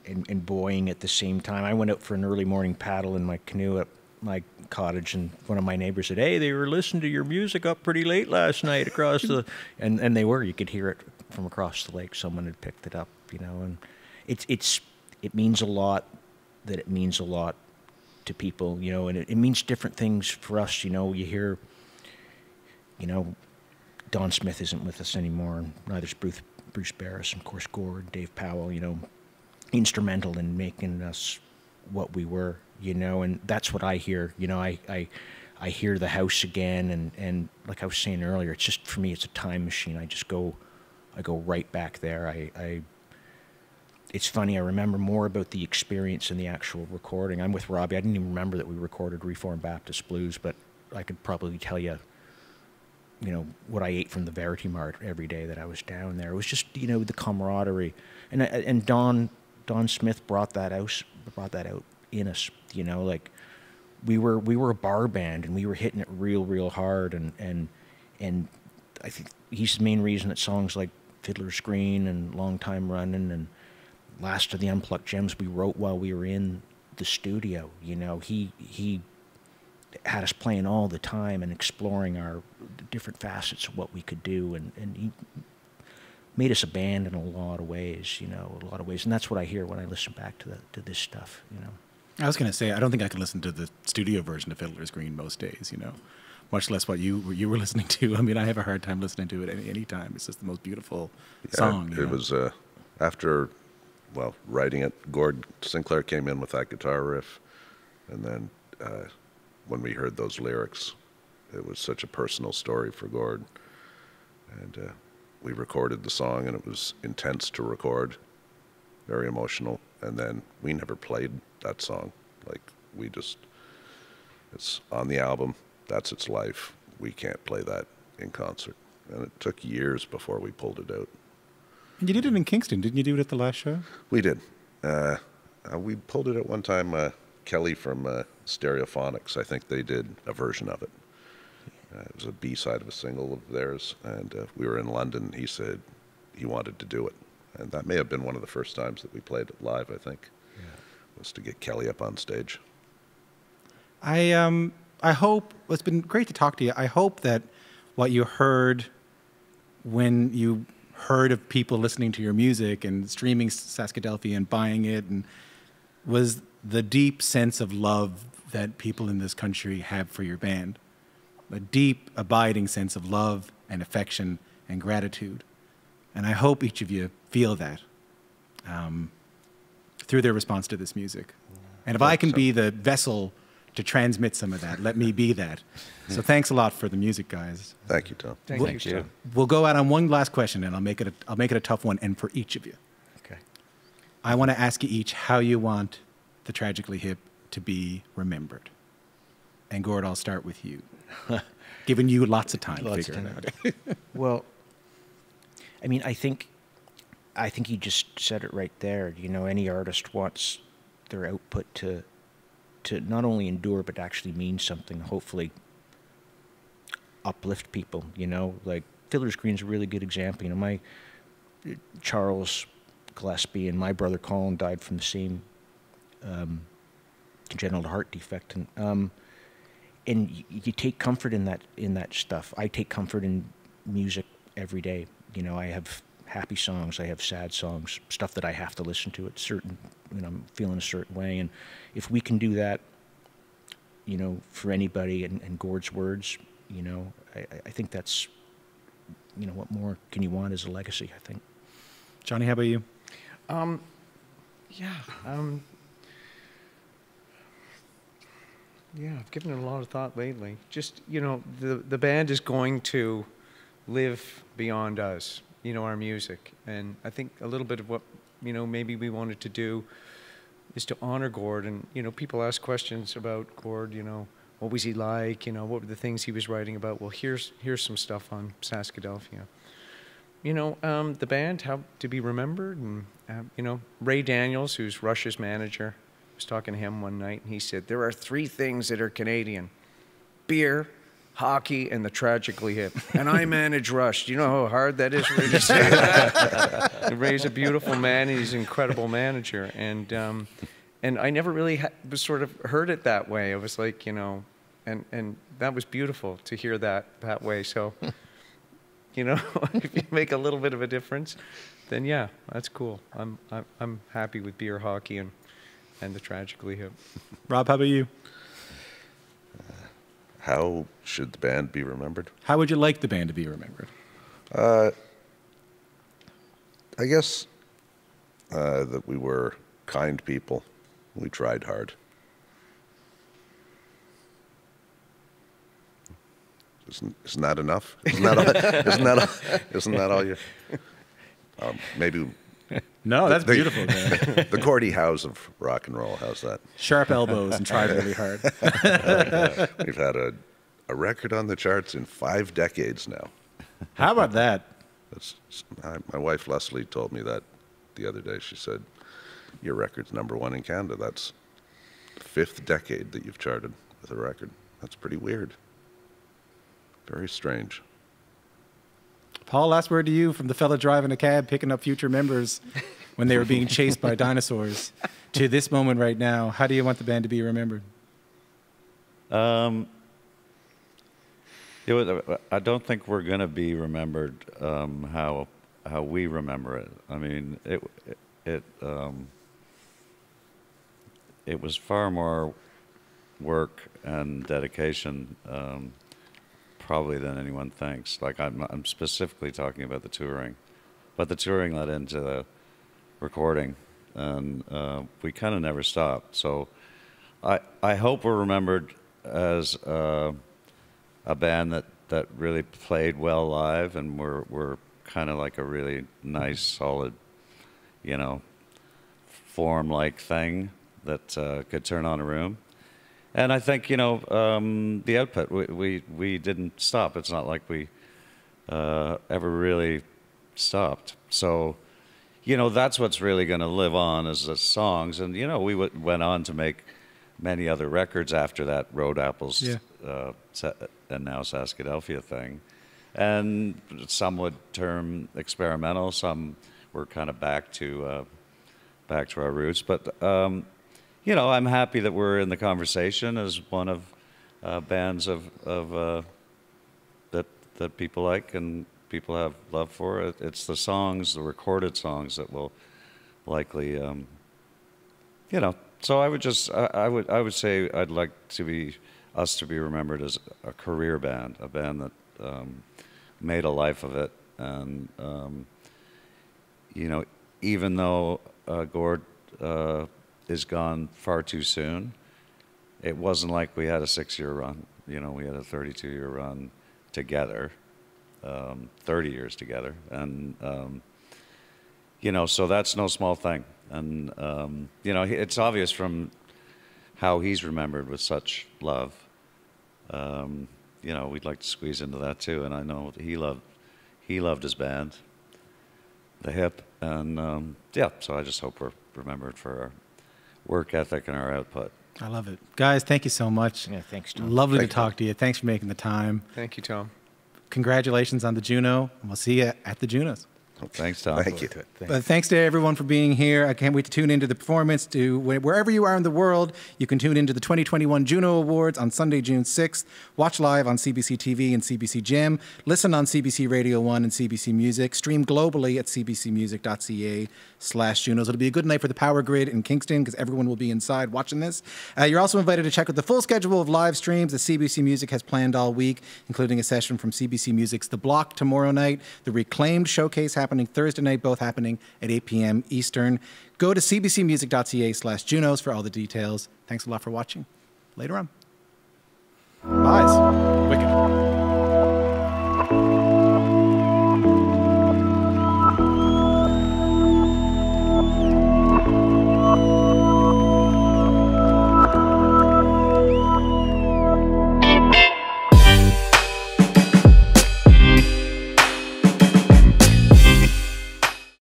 and buoying at the same time. I went out for an early morning paddle in my canoe at my cottage, and one of my neighbors said, "Hey, they were listening to your music up pretty late last night across the," and they were. You could hear it from across the lake. Someone had picked it up, you know, and it means a lot that it means a lot to people, you know, and it means different things for us. You know, you hear, you know, Don Smith isn't with us anymore, and neither's Bruce Barris, and of course Gord, Dave Powell, you know, instrumental in making us what we were, you know, and that's what I hear. You know, I hear the house again, and like I was saying earlier, it's just, for me, it's a time machine. I go right back there. It's funny, I remember more about the experience than the actual recording. I'm with Robbie. I didn't even remember that we recorded Reformed Baptist Blues, but I could probably tell you, you know, what I ate from the Verity Mart every day that I was down there. It was just, you know, the camaraderie, and Don Smith brought that out in us. You know, like we were a bar band, and we were hitting it real hard, and I think he's the main reason that songs like Fiddler's Green and Long Time Running and Last of the Unplucked Gems we wrote while we were in the studio. You know, he had us playing all the time and exploring our different facets of what we could do, and he made us a band in a lot of ways, you know, and that's what I hear when I listen back to this stuff, you know. I was going to say, I don't think I could listen to the studio version of Fiddler's Green most days, you know, much less what you were listening to. I mean, I have a hard time listening to it any time. It's just the most beautiful song. It was after, well, writing it, Gord Sinclair came in with that guitar riff, and then when we heard those lyrics, it was such a personal story for Gord, and we recorded the song, and it was intense to record, very emotional, and then we never played that song. Like, it's on the album, that's its life. We can't play that in concert, and it took years before we pulled it out. And you did it in Kingston, didn't you do it at the last show? We did. We pulled it at one time. Kelly from Stereophonics, I think they did a version of it. It was a B-side of a single of theirs, and we were in London. He said he wanted to do it, and that may have been one of the first times that we played it live, I think, was to get Kelly up on stage. I hope, it's been great to talk to you. I hope that what you heard when you heard of people listening to your music and streaming Saskadelphia and buying it, and was the deep sense of love that people in this country have for your band. A deep, abiding sense of love and affection and gratitude. And I hope each of you feel that through their response to this music. And if I can be the vessel to transmit some of that, let me be that. So thanks a lot for the music, guys. Thank you, Tom. Thank you. We'll go out on one last question, and I'll make it a tough one, and for each of you. Okay. I want to ask you each how you want the Tragically Hip to be remembered. And Gord, I'll start with you. Giving you lots of time to figure it out. Well, I mean, I think you just said it right there. You know, any artist wants their output to not only endure, but actually mean something, hopefully uplift people, you know. Like, Fiddler's Green's a really good example. You know, Charles Gillespie and my brother Colin died from the same congenital heart defect, and you take comfort in that stuff. I take comfort in music every day. You know, I have happy songs, I have sad songs, stuff that I have to listen to at certain, you know, I'm feeling a certain way, and if we can do that, you know, for anybody, and Gord's words, you know, I think that's, you know, what more can you want as a legacy, I think. Johnny, how about you? Yeah, I've given it a lot of thought lately. Just, you know, the band is going to live beyond us, you know, our music. And I think a little bit of what, you know, maybe we wanted to do is to honor Gord. And, you know, people ask questions about Gord, you know, what was he like, you know, what were the things he was writing about? Well, here's some stuff on Saskadelphia. You know, the band, how to be remembered, and, you know, Ray Daniels, who's Rush's manager, I was talking to him one night, and he said, there are 3 things that are Canadian: beer, hockey, and the Tragically Hip. And I manage Rush. Do you know how hard that is for me to say that? Ray's a beautiful man, and he's an incredible manager. And I never really was sort of heard it that way. It was like, you know, and that was beautiful to hear that way. So, you know, if you make a little bit of a difference, then yeah, that's cool. I'm happy with beer, hockey, and and the Tragically hip. Rob, how about you? How should the band be remembered? How would you like the band to be remembered? I guess that we were kind people. We tried hard. Isn't that enough? Isn't that all you? Maybe. No, that's beautiful. The Gordie House of rock and roll. How's that? Sharp elbows and tried really hard. We've had a record on the charts in 5 decades now. How about that? My wife Leslie told me that the other day. She said, "Your record's #1 in Canada. That's the 5th decade that you've charted with a record. That's pretty weird. Very strange." Paul, last word to you from the fella driving a cab, picking up future members when they were being chased by dinosaurs, to this moment right now. How do you want the band to be remembered? I don't think we're going to be remembered how we remember it. I mean, it was far more work and dedication, probably, than anyone thinks. Like, I'm specifically talking about the touring, but the touring led into the recording, and we kind of never stopped. So I hope we're remembered as a band that really played well live, and we're kind of like a really nice, solid, form-like thing that could turn on a room. And I think, the output, we didn't stop. It's not like we ever really stopped. So, that's what's really going to live on is the songs. And, we went on to make many other records after that Road Apples and now Saskadelphia thing. And some would term experimental. Some were kind of back to our roots. But I'm happy that we're in the conversation as one of bands of that people like and people have love for. It's the songs, the recorded songs, that will likely, So I would just, I would say I'd like us to be remembered as a career band, a band that made a life of it, and even though Gord is gone far too soon, it wasn't like we had a 6-year run. We had a 32-year run together, 30 years together. And, so that's no small thing. And, it's obvious from how he's remembered with such love. We'd like to squeeze into that too. And I know he loved his band, the Hip. And, so I just hope we're remembered for our work ethic and our output. I love it. Guys, thank you so much. Yeah, thanks, Tom. Lovely to talk to you. Thanks for making the time. Thank you, Tom. Congratulations on the Juno, and we'll see you at the Junos. Thanks, Tom. Thank you. Thanks to everyone for being here. I can't wait to tune into the performance. Wherever you are in the world, you can tune into the 2021 Juno Awards on Sunday, June 6th. Watch live on CBC TV and CBC Gem. Listen on CBC Radio 1 and CBC Music. Stream globally at cbcmusic.ca/Junos. It'll be a good night for the power grid in Kingston because everyone will be inside watching this. You're also invited to check out the full schedule of live streams that CBC Music has planned all week, including a session from CBC Music's The Block tomorrow night, the Reclaimed Showcase happening Thursday night, both happening at 8 p.m. Eastern. Go to cbcmusic.ca/Junos for all the details. Thanks a lot for watching. Later on. Bye. Wicked.